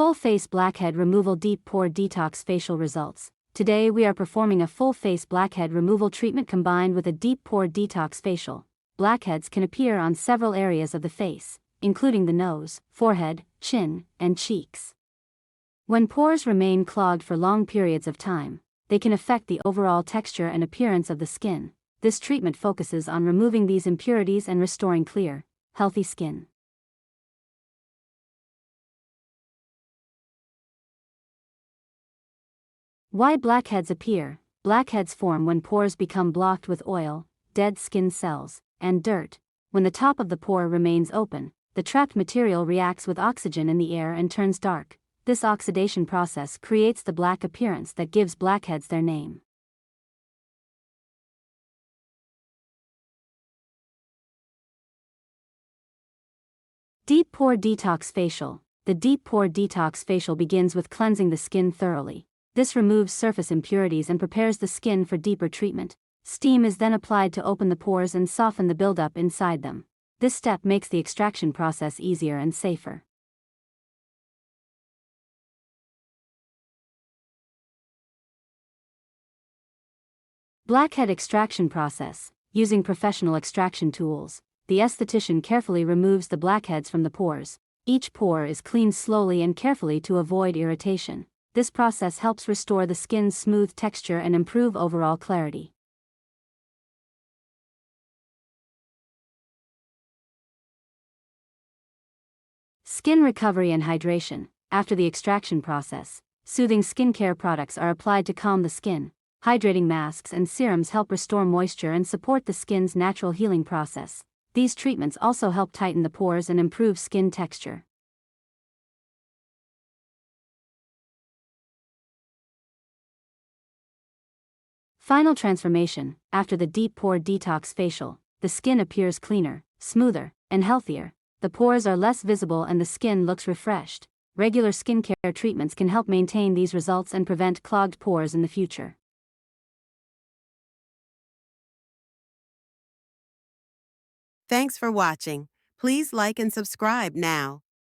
Full face blackhead removal deep pore detox facial results. Today we are performing a full face blackhead removal treatment combined with a deep pore detox facial. Blackheads can appear on several areas of the face, including the nose, forehead, chin, and cheeks. When pores remain clogged for long periods of time, they can affect the overall texture and appearance of the skin. This treatment focuses on removing these impurities and restoring clear, healthy skin. Why blackheads appear? Blackheads form when pores become blocked with oil, dead skin cells, and dirt. When the top of the pore remains open, the trapped material reacts with oxygen in the air and turns dark. This oxidation process creates the black appearance that gives blackheads their name. Deep Pore Detox Facial. The Deep Pore Detox Facial begins with cleansing the skin thoroughly. This removes surface impurities and prepares the skin for deeper treatment. Steam is then applied to open the pores and soften the buildup inside them. This step makes the extraction process easier and safer. Blackhead Extraction Process. Using professional extraction tools, the esthetician carefully removes the blackheads from the pores. Each pore is cleaned slowly and carefully to avoid irritation. This process helps restore the skin's smooth texture and improve overall clarity. Skin recovery and hydration. After the extraction process, soothing skincare products are applied to calm the skin. Hydrating masks and serums help restore moisture and support the skin's natural healing process. These treatments also help tighten the pores and improve skin texture. Final transformation. After the deep pore detox facial, the skin appears cleaner, smoother, and healthier. The pores are less visible and the skin looks refreshed. Regular skincare treatments can help maintain these results and prevent clogged pores in the future. Thanks for watching. Please like and subscribe now.